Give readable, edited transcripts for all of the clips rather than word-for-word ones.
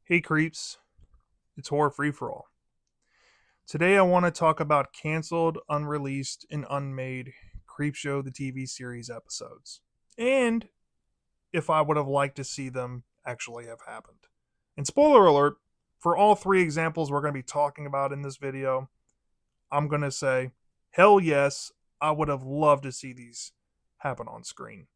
Hey creeps, it's Horror Free For All. Today I want to talk about canceled, unreleased, and unmade Creepshow the TV series episodes. And if I would have liked to see them actually have happened. And spoiler alert, for all three examples we're going to be talking about in this video, I'm going to say, hell yes, I would have loved to see these happen on screen.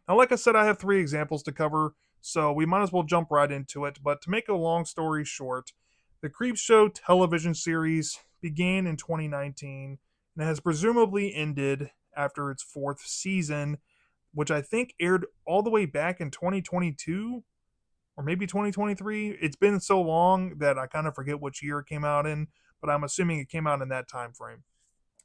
Now, like I said, I have three examples to cover, so we might as well jump right into it. But to make a long story short, the Creepshow television series began in 2019 and has presumably ended after its fourth season, which I think aired all the way back in 2022 or maybe 2023. It's been so long that I kind of forget which year it came out in, but I'm assuming it came out in that time frame.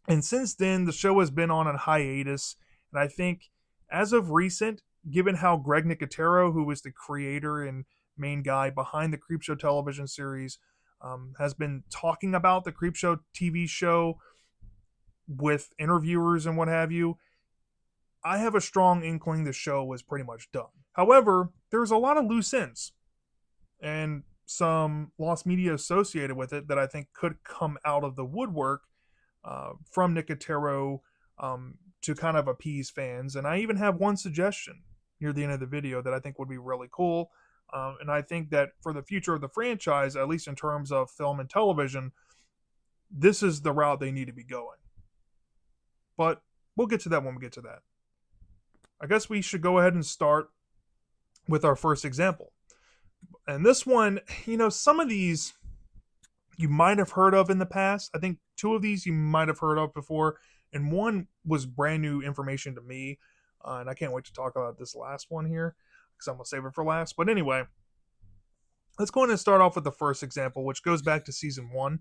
And since then, the show has been on a hiatus. And I think as of recent, given how Greg Nicotero, who is the creator and main guy behind the Creepshow television series, has been talking about the Creepshow TV show with interviewers and what have you, I have a strong inkling the show was pretty much done. However, there's a lot of loose ends and some lost media associated with it that I think could come out of the woodwork from Nicotero to kind of appease fans. And I even have one suggestion near the end of the video that I think would be really cool. And I think that for the future of the franchise, at least in terms of film and television, this is the route they need to be going. But we'll get to that when we get to that. I guess we should go ahead and start with our first example. And this one, some of these you might have heard of in the past. I think two of these you might have heard of before, and one was brand new information to me. And I can't wait to talk about this last one here because I'm going to save it for last. But anyway, let's go ahead and start off with the first example, which goes back to season one.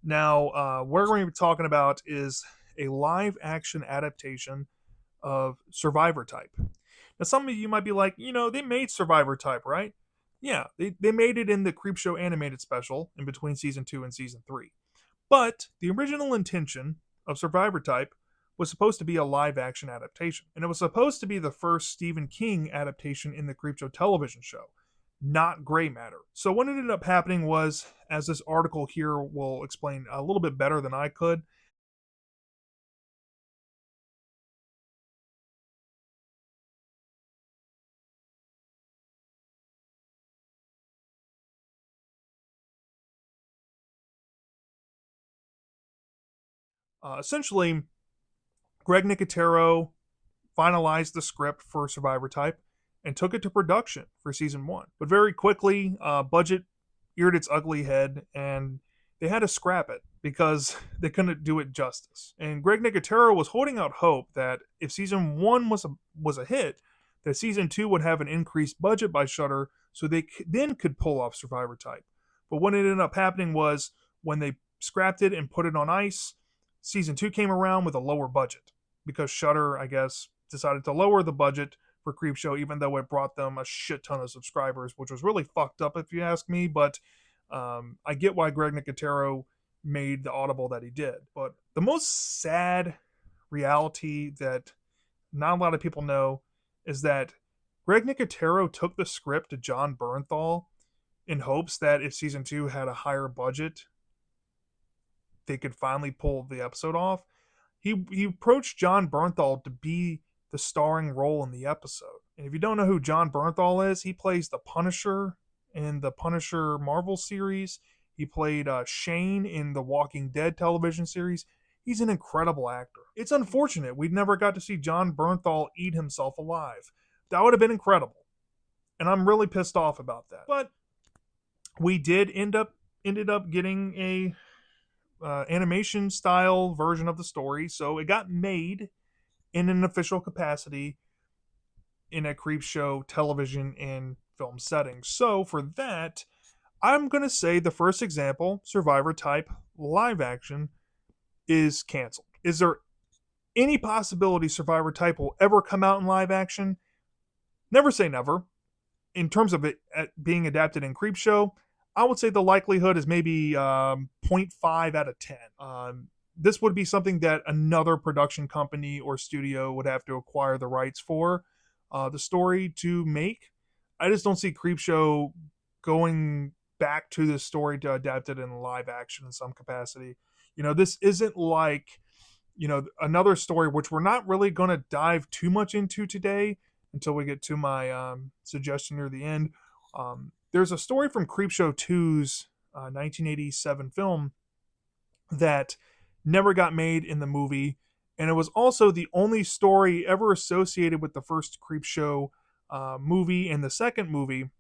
Now, what we're going to be talking about is a live action adaptation of Survivor Type. Now, some of you might be like, they made Survivor Type, right? Yeah, they made it in the Creepshow animated special in between season 2 and season 3. But the original intention of Survivor Type was supposed to be a live action adaptation. And it was supposed to be the first Stephen King adaptation in the Creepshow television show, not Gray Matter. So what ended up happening was, as this article here will explain a little bit better than I could, essentially, Greg Nicotero finalized the script for Survivor Type and took it to production for season one. But very quickly, budget eared its ugly head, and they had to scrap it because they couldn't do it justice. And Greg Nicotero was holding out hope that if season one was a hit, that season two would have an increased budget by Shudder, so they then could pull off Survivor Type. But what ended up happening was when they scrapped it and put it on ice, season two came around with a lower budget because Shudder, I guess, decided to lower the budget for Creepshow, even though it brought them a shit ton of subscribers, which was really fucked up if you ask me. But I get why Greg Nicotero made the audible that he did. But the most sad reality that not a lot of people know is that Greg Nicotero took the script to John Bernthal in hopes that if season two had a higher budget, they could finally pull the episode off. He approached John Bernthal to be the starring role in the episode. And if you don't know who John Bernthal is, he plays the Punisher in the Punisher Marvel series. He played Shane in the Walking Dead television series. He's an incredible actor. It's unfortunate we never got to see John Bernthal eat himself alive. That would have been incredible. And I'm really pissed off about that. But we did ended up getting a animation style version of the story, so it got made in an official capacity in a Creepshow television and film setting. So for that, I'm going to say the first example, Survivor Type live action, is canceled. Is there any possibility Survivor Type will ever come out in live action? Never say never. In terms of it being adapted in Creepshow, I would say the likelihood is maybe 0.5 out of 10. This would be something that another production company or studio would have to acquire the rights for the story to make. I just don't see Creepshow going back to this story to adapt it in live action in some capacity. This isn't like, another story which we're not really going to dive too much into today until we get to my suggestion near the end. There's a story from Creepshow 2's 1987 film that never got made in the movie, and it was also the only story ever associated with the first Creepshow movie and the second movie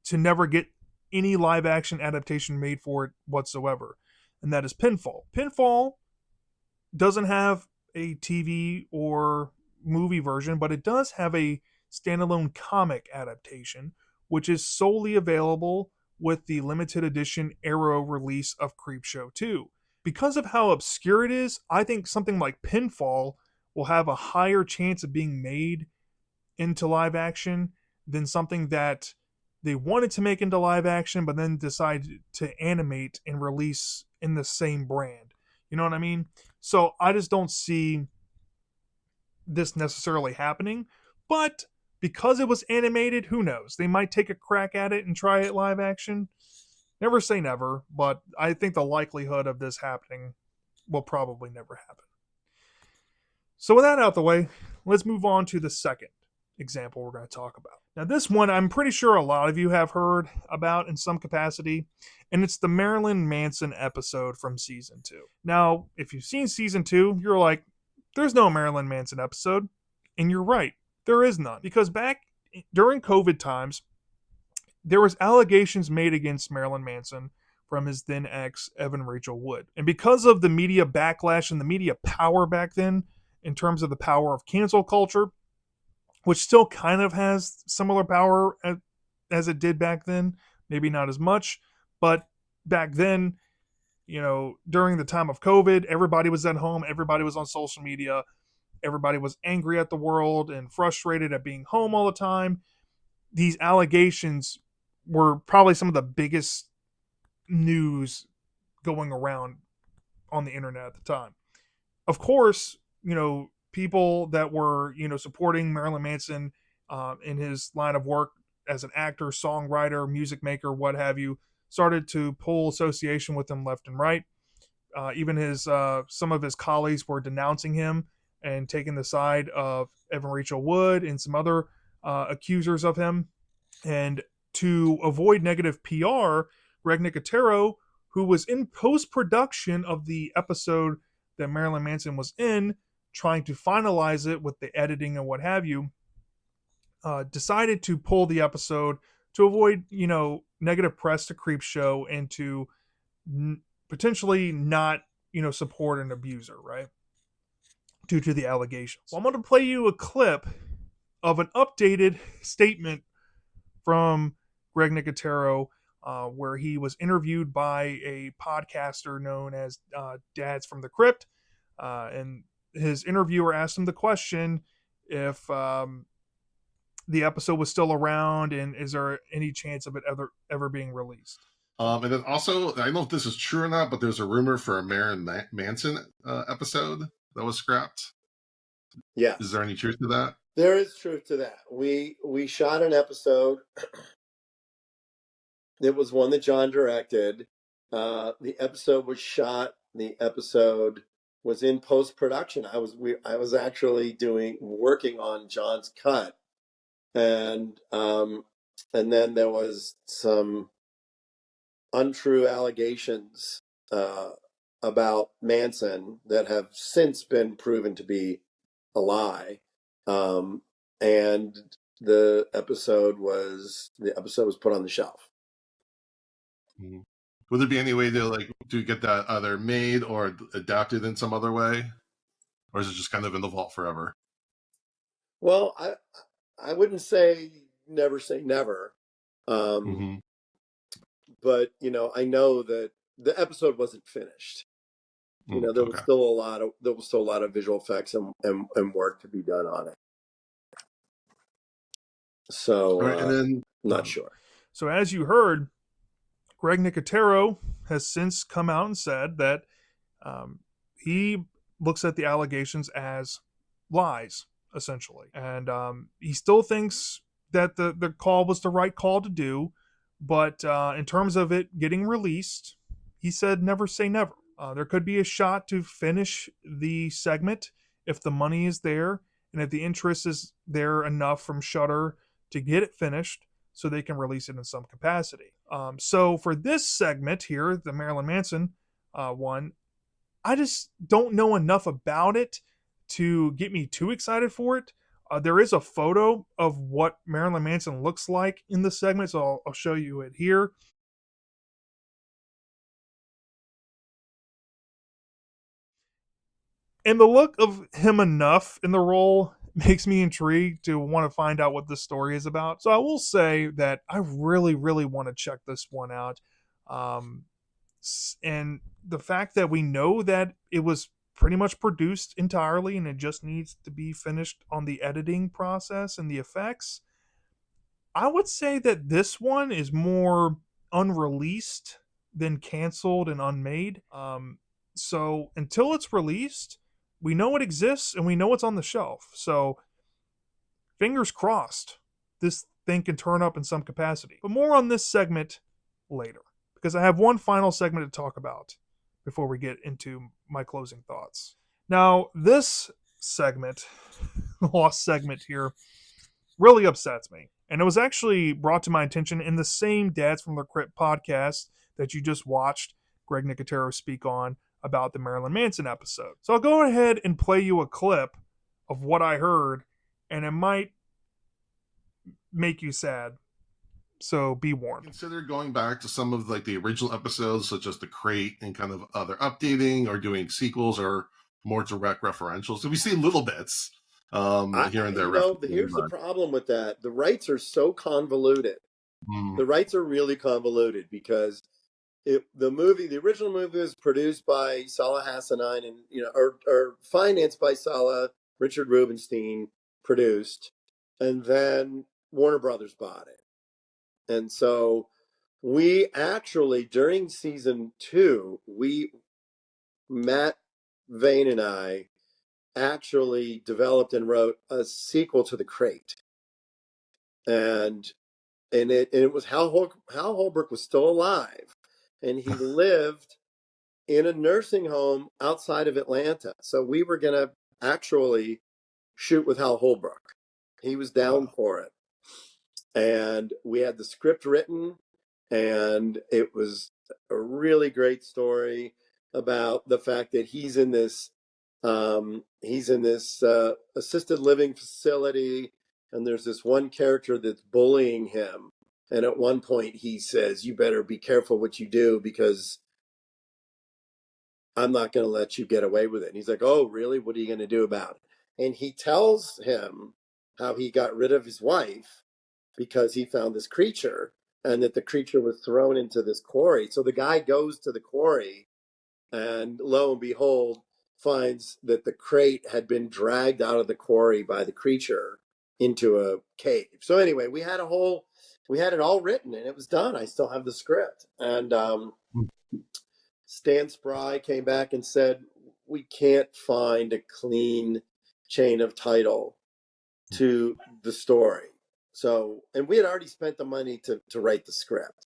to never get any live action adaptation made for it whatsoever, and that is Pinfall. Pinfall doesn't have a TV or movie version, but it does have a standalone comic adaptation, which is solely available with the limited edition Arrow release of Creepshow 2. Because of how obscure it is, I think something like Pinfall will have a higher chance of being made into live action than something that they wanted to make into live action but then decided to animate and release in the same brand. You know what I mean? So I just don't see this necessarily happening, but because it was animated, who knows? They might take a crack at it and try it live action. Never say never, but I think the likelihood of this happening will probably never happen. So with that out the way, let's move on to the second example we're going to talk about. Now this one I'm pretty sure a lot of you have heard about in some capacity, and it's the Marilyn Manson episode from season 2. Now, if you've seen season 2, you're like, there's no Marilyn Manson episode, and you're right, there is none, because back during COVID times, there was allegations made against Marilyn Manson from his then ex, Evan Rachel Wood. And because of the media backlash and the media power back then, in terms of the power of cancel culture, which still kind of has similar power as it did back then, maybe not as much, but back then, during the time of COVID, everybody was at home, everybody was on social media, everybody was angry at the world and frustrated at being home all the time. These allegations were probably some of the biggest news going around on the internet at the time. Of course, people that were, supporting Marilyn Manson in his line of work as an actor, songwriter, music maker, what have you, started to pull association with him left and right. Even some of his colleagues were denouncing him and taking the side of Evan Rachel Wood and some other accusers of him. And to avoid negative PR, Greg Nicotero, who was in post-production of the episode that Marilyn Manson was in, trying to finalize it with the editing and what have you, decided to pull the episode to avoid, negative press to Creepshow and to potentially not, support an abuser, right? Due to the allegations. So I'm going to play you a clip of an updated statement from Greg Nicotero, where he was interviewed by a podcaster known as Dads from the Crypt, and his interviewer asked him the question if the episode was still around and is there any chance of it ever being released. And then also, I don't know if this is true or not, but there's a rumor for a Marilyn Manson episode that was scrapped. Yeah. Is there any truth to that? There is truth to that. We shot an episode. It was one that John directed. The episode was shot. The episode was in post-production. I was actually working on John's cut, and then there was some untrue allegations about Manson that have since been proven to be a lie, and the episode was put on the shelf. Mm-hmm. Would there be any way to get that either made or adapted in some other way, or is it just kind of in the vault forever? Well, I wouldn't say never say never, Mm-hmm. but I know that the episode wasn't finished. There was still a lot of visual effects and work to be done on it. So, right, and then not sure. So as you heard, Greg Nicotero has since come out and said that he looks at the allegations as lies, essentially. And he still thinks that the call was the right call to do, But in terms of it getting released, he said never say never. There could be a shot to finish the segment if the money is there and if the interest is there enough from Shudder to get it finished so they can release it in some capacity. So for this segment here, the Marilyn Manson one, I just don't know enough about it to get me too excited for it. There is a photo of what Marilyn Manson looks like in the segment, so I'll show you it here. And the look of him enough in the role makes me intrigued to want to find out what this story is about. So I will say that I really, really want to check this one out. Um, and the fact that we know that it was pretty much produced entirely and it just needs to be finished on the editing process and the effects, I would say that this one is more unreleased than canceled and unmade. So until it's released, we know it exists and we know it's on the shelf. So fingers crossed, this thing can turn up in some capacity. But more on this segment later, because I have one final segment to talk about before we get into my closing thoughts. Now, this segment, lost segment here, really upsets me. And it was actually brought to my attention in the same Dads from the Crypt podcast that you just watched Greg Nicotero speak on about the Marilyn Manson episode. So I'll go ahead and play you a clip of what I heard, and it might make you sad. So be warned. Consider going back to some of like the original episodes, such as the Crate, and kind of other updating or doing sequels or more direct referentials. So we see little bits here and there. Here's the problem with that: the rights are so convoluted. The rights are really convoluted because the original movie was produced by Salah Hassanein and or financed by Salah, Richard Rubenstein produced, and then Warner Brothers bought it. And so we actually, during season 2, Matt Vane and I actually developed and wrote a sequel to The Crate. And it was Hal Holbrook was still alive, and he lived in a nursing home outside of Atlanta. So we were going to actually shoot with Hal Holbrook. He was down for it. And we had the script written, and it was a really great story about the fact that he's in this assisted living facility, and there's this one character that's bullying him, and at one point he says, "You better be careful what you do because I'm not going to let you get away with it." And he's like, "Oh, really? What are you going to do about it?" And he tells him how he got rid of his wife because he found this creature, and that the creature was thrown into this quarry. So the guy goes to the quarry, and lo and behold, finds that the crate had been dragged out of the quarry by the creature into a cave. So anyway, we had it all written, and it was done. I still have the script. And Stan Spry came back and said, "We can't find a clean chain of title to the story." So, and we had already spent the money to write the script.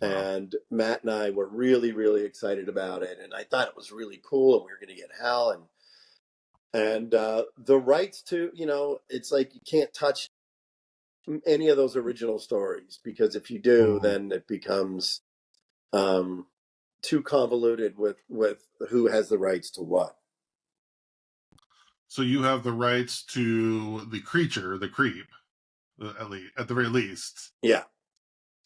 Wow. And Matt and I were really, really excited about it. And I thought it was really cool. And we were going to get Hal. And the rights to, it's like you can't touch any of those original stories, because if you do, then it becomes too convoluted with who has the rights to what. So you have the rights to the creature, the creep, at the very least. Yeah.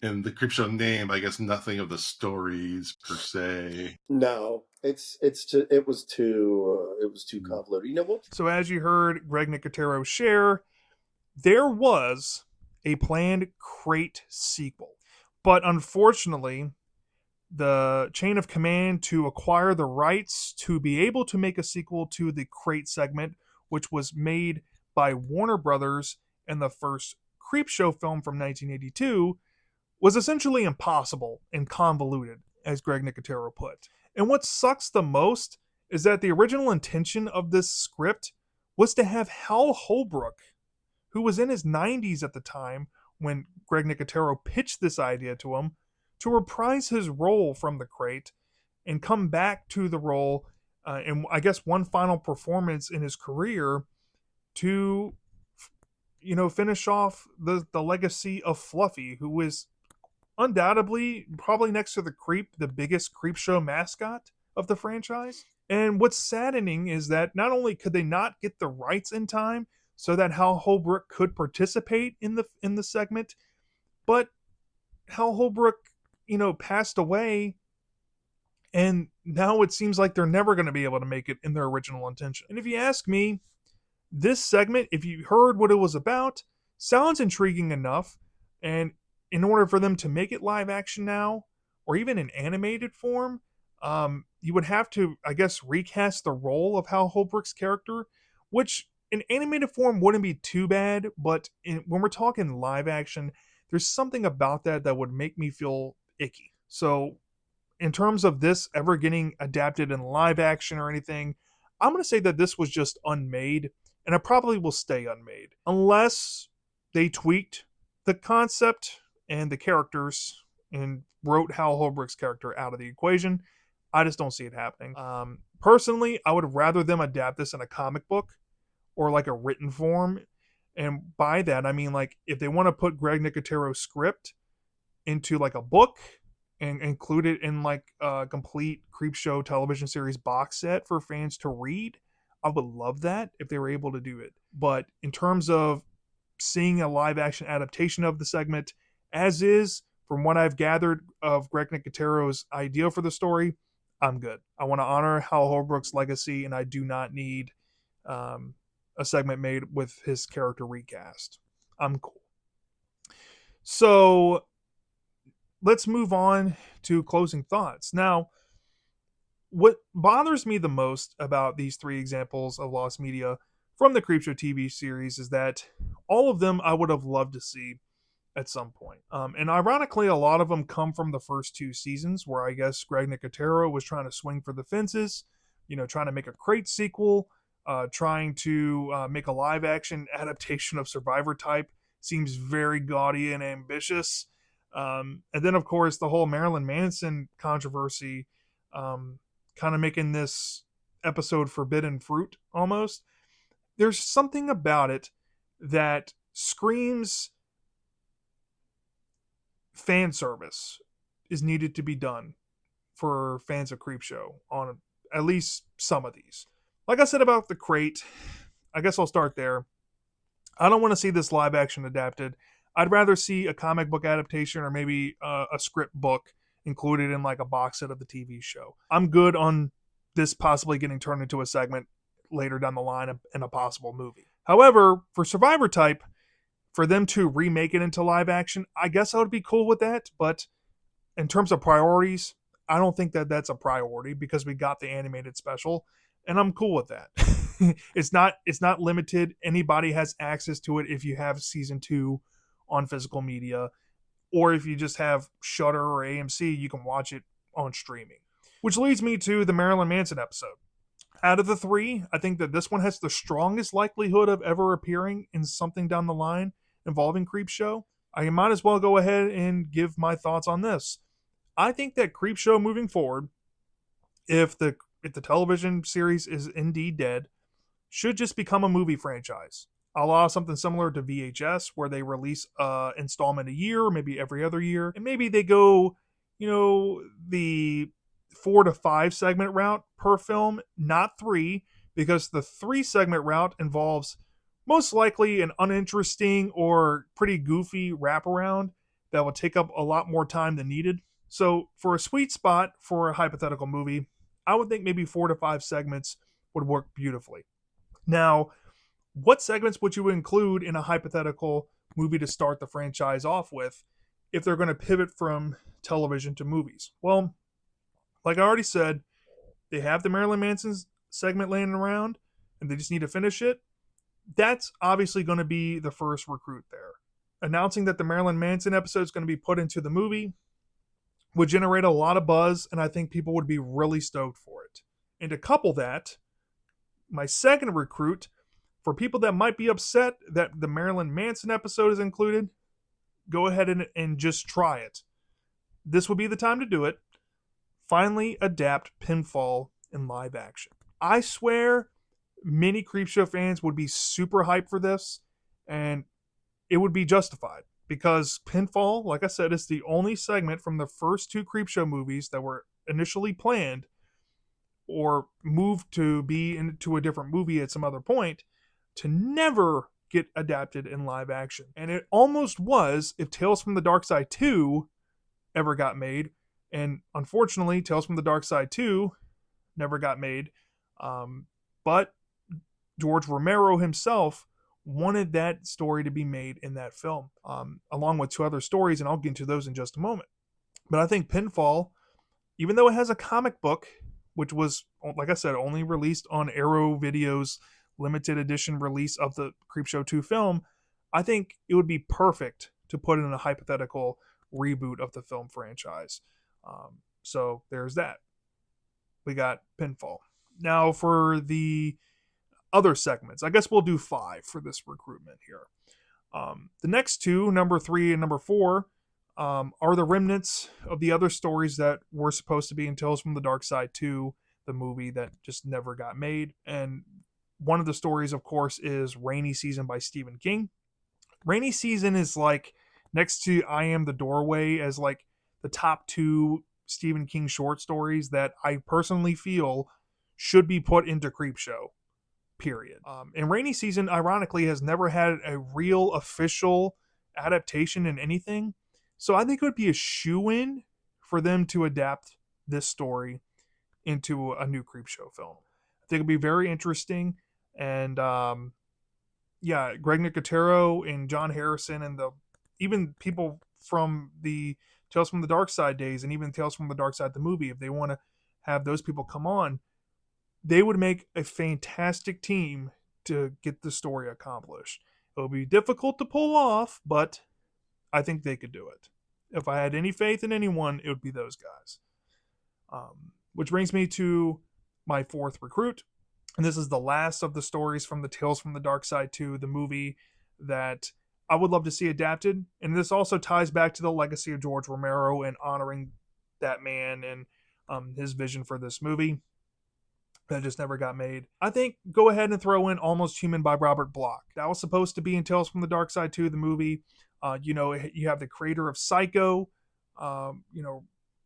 And the Creepshow name, I guess nothing of the stories per se. No, it was too convoluted. So as you heard Greg Nicotero share, there was a planned Crate sequel, but unfortunately, the chain of command to acquire the rights to be able to make a sequel to the Crate segment, which was made by Warner Brothers in the first Creepshow film from 1982, was essentially impossible and convoluted, as Greg Nicotero put. And what sucks the most is that the original intention of this script was to have Hal Holbrook, who was in his 90s at the time, when Greg Nicotero pitched this idea to him to reprise his role from The Crate and come back to the role in, I guess, one final performance in his career to, finish off the legacy of Fluffy, who is undoubtedly, probably next to the biggest Creepshow mascot of the franchise. And what's saddening is that not only could they not get the rights in time so that Hal Holbrook could participate in the segment, but Hal Holbrook, passed away, and now it seems like they're never going to be able to make it in their original intention. And if you ask me, this segment, if you heard what it was about, sounds intriguing enough, and in order for them to make it live action now, or even in animated form, you would have to, I guess, recast the role of Hal Holbrook's character, which in animated form wouldn't be too bad, but when we're talking live action, there's something about that would make me feel icky. So, in terms of this ever getting adapted in live action or anything, I'm going to say that this was just unmade, and it probably will stay unmade. Unless they tweaked the concept and the characters and wrote Hal Holbrook's character out of the equation. I just don't see it happening. Personally, I would rather them adapt this in a comic book or like a written form. And by that, I mean, like, if they want to put Greg Nicotero's script into like a book and include it in like a complete Creepshow television series box set for fans to read, I would love that if they were able to do it. But in terms of seeing a live action adaptation of the segment as is, from what I've gathered of Greg Nicotero's idea for the story, I'm good. I want to honor Hal Holbrook's legacy, and I do not need a segment made with his character recast. I'm cool. So let's move on to closing thoughts. Now, what bothers me the most about these three examples of lost media from the Creepshow TV series is that all of them I would have loved to see at some point. And ironically, a lot of them come from the first two seasons, where I guess Greg Nicotero was trying to swing for the fences, trying to make a Crate sequel, trying to make a live action adaptation of Survivor type. Seems very gaudy and ambitious. And then, of course, the whole Marilyn Manson controversy, kind of making this episode forbidden fruit almost. There's something about it that screams fan service is needed to be done for fans of Creepshow on at least some of these. Like I said about the Crate, I guess I'll start there. I don't want to see this live action adapted. I'd rather see a comic book adaptation or maybe a script book included in like a box set of the TV show. I'm good on this possibly getting turned into a segment later down the line in a possible movie. However, for Survivor type, for them to remake it into live action, I guess I would be cool with that. But in terms of priorities, I don't think that that's a priority because we got the animated special, and I'm cool with that. It's not limited. Anybody has access to it if you have season 2 on physical media, or if you just have Shudder or AMC, you can watch it on streaming. Which leads me to the Marilyn Manson episode. Out of the three, I think that this one has the strongest likelihood of ever appearing in something down the line involving Creepshow. I might as well go ahead and give my thoughts on this. I think that Creepshow moving forward, if the television series is indeed dead, should just become a movie franchise. A la something similar to VHS, where they release an installment a year, maybe every other year, and maybe they go, the 4 to 5 segment route per film, not 3, because the 3 segment route involves most likely an uninteresting or pretty goofy wraparound that will take up a lot more time than needed. So for a sweet spot for a hypothetical movie, I would think maybe 4 to 5 segments would work beautifully. Now, what segments would you include in a hypothetical movie to start the franchise off with if they're going to pivot from television to movies? Well, like I already said, they have the Marilyn Manson segment laying around, and they just need to finish it. That's obviously going to be the first recruit there. Announcing that the Marilyn Manson episode is going to be put into the movie would generate a lot of buzz, and I think people would be really stoked for it. And to couple that, my second recruit, for people that might be upset that the Marilyn Manson episode is included, go ahead and just try it. This would be the time to do it. Finally adapt Pinfall in live action. I swear many Creepshow fans would be super hyped for this, and it would be justified because Pinfall, like I said, is the only segment from the first two Creepshow movies that were initially planned or moved to be into a different movie at some other point to never get adapted in live action. And it almost was if Tales from the Dark Side 2 ever got made. And unfortunately, Tales from the Dark Side 2 never got made. But George Romero himself wanted that story to be made in that film, along with two other stories, and I'll get into those in just a moment. But I think Pinfall, even though it has a comic book, which was, like I said, only released on Arrow Video's limited edition release of the Creepshow 2 film, I think it would be perfect to put in a hypothetical reboot of the film franchise. So there's that. We got Pinfall. Now for the other segments, I guess we'll do 5 for this recruitment here. The next two, number 3 and number 4, are the remnants of the other stories that were supposed to be in Tales from the Dark Side 2, the movie that just never got made. And one of the stories, of course, is Rainy Season by Stephen King. Rainy Season is like next to I Am the Doorway as like the top 2 Stephen King short stories that I personally feel should be put into Creepshow, period. And Rainy Season, ironically, has never had a real official adaptation in anything. So I think it would be a shoo-in for them to adapt this story into a new Creepshow film. I think it'd be very interesting. And yeah, Greg Nicotero and John Harrison and even people from the Tales from the Dark Side days and even Tales from the Dark Side the movie, if they want to have those people come on, they would make a fantastic team to get the story accomplished. It will be difficult to pull off, but I think they could do it. If I had any faith in anyone, it would be those guys. Which brings me to my 4th recruit. And this is the last of the stories from the Tales from the Dark Side 2, the movie that I would love to see adapted. And this also ties back to the legacy of George Romero and honoring that man and his vision for this movie that just never got made. I think go ahead and throw in Almost Human by Robert Bloch. That was supposed to be in Tales from the Dark Side 2, the movie. You have the creator of Psycho,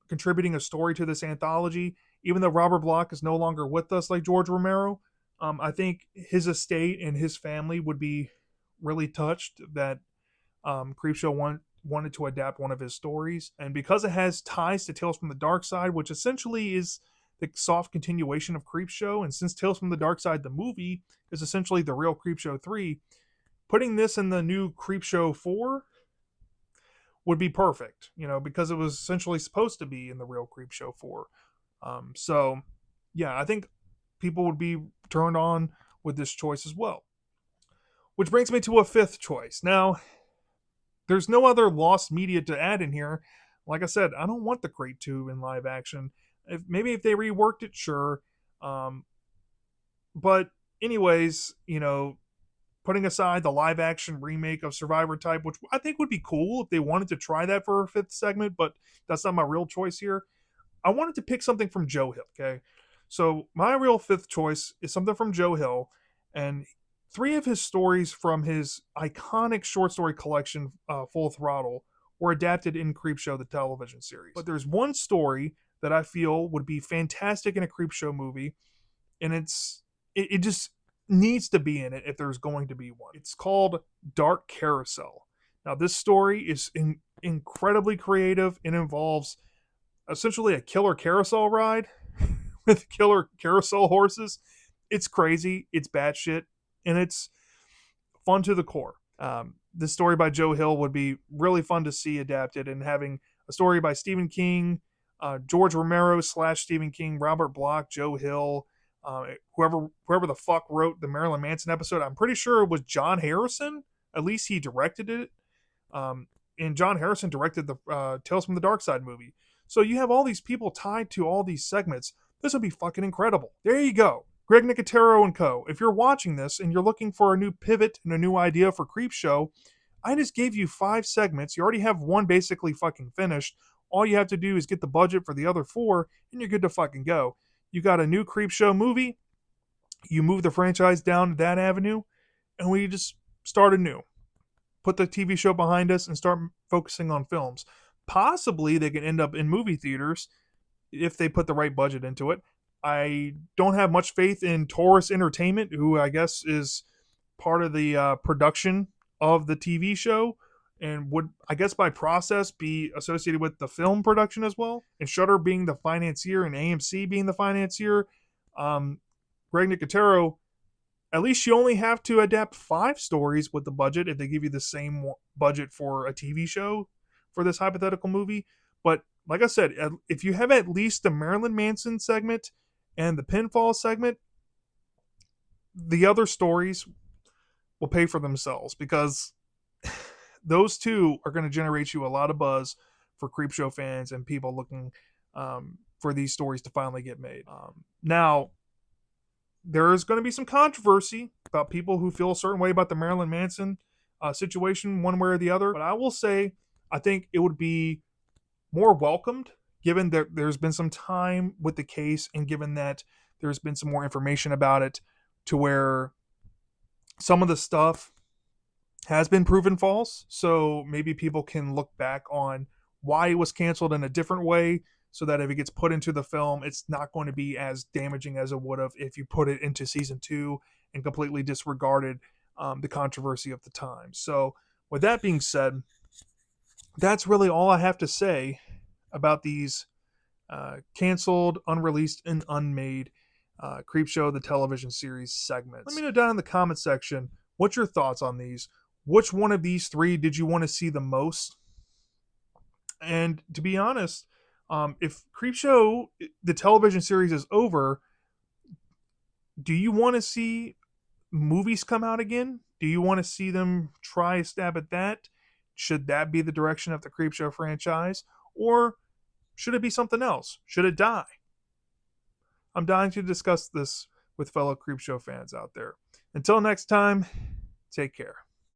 contributing a story to this anthology. Even though Robert Bloch is no longer with us like George Romero, I think his estate and his family would be really touched that Creepshow wanted to adapt one of his stories. And because it has ties to Tales from the Dark Side, which essentially is the soft continuation of Creepshow, and since Tales from the Dark Side, the movie, is essentially the real Creepshow 3, putting this in the new Creepshow 4 would be perfect, because it was essentially supposed to be in the real Creepshow 4. So, yeah, I think people would be turned on with this choice as well. Which brings me to a 5th choice. Now, there's no other lost media to add in here. Like I said, I don't want the Crate 2 in live action. Maybe if they reworked it, sure. But anyways, putting aside the live action remake of Survivor Type, which I think would be cool if they wanted to try that for a 5th segment, but that's not my real choice here. I wanted to pick something from Joe Hill, okay? So my real 5th choice is something from Joe Hill, and 3 of his stories from his iconic short story collection, Full Throttle, were adapted in Creepshow, the television series. But there's one story that I feel would be fantastic in a Creepshow movie, and it just needs to be in it if there's going to be one. It's called Dark Carousel. Now, this story is incredibly creative. It involves essentially a killer carousel ride with killer carousel horses. It's crazy, it's batshit, and it's fun to the core. This story by Joe Hill would be really fun to see adapted, and having a story by Stephen King, George Romero / Stephen King, Robert Bloch, Joe Hill, whoever the fuck wrote the Marilyn Manson episode. I'm pretty sure it was John Harrison. At least he directed it. And John Harrison directed the Tales from the Dark Side movie. So you have all these people tied to all these segments. This would be fucking incredible. There you go. Greg Nicotero and co. If you're watching this and you're looking for a new pivot and a new idea for Creepshow, I just gave you 5 segments. You already have one basically fucking finished. All you have to do is get the budget for the other 4, and you're good to fucking go. You got a new Creepshow movie. You move the franchise down that avenue, and we just start anew. Put the TV show behind us and start focusing on films. Possibly they can end up in movie theaters if they put the right budget into it. I don't have much faith in Taurus Entertainment, who I guess is part of the production of the TV show and would, I guess, by process be associated with the film production as well. And Shudder being the financier and AMC being the financier, Greg Nicotero, at least you only have to adapt 5 stories with the budget if they give you the same budget for a TV show for this hypothetical movie. But like I said, if you have at least the Marilyn Manson segment and the Pinfall segment, the other stories will pay for themselves because those 2 are going to generate you a lot of buzz for Creepshow fans and people looking for these stories to finally get made. Now, there is going to be some controversy about people who feel a certain way about the Marilyn Manson situation, one way or the other. But I will say, I think it would be more welcomed given that there's been some time with the case and given that there's been some more information about it to where some of the stuff has been proven false. So maybe people can look back on why it was canceled in a different way so that if it gets put into the film, it's not going to be as damaging as it would have if you put it into season 2 and completely disregarded the controversy of the time. So with that being said, that's really all I have to say about these canceled, unreleased, and unmade Creepshow, the television series segments. Let me know down in the comment section what's your thoughts on these. Which one of these 3 did you want to see the most? And to be honest, if Creepshow, the television series, is over, do you want to see movies come out again? Do you want to see them try a stab at that? Should that be the direction of the Creepshow franchise? Or should it be something else? Should it die? I'm dying to discuss this with fellow Creepshow fans out there. Until next time, take care.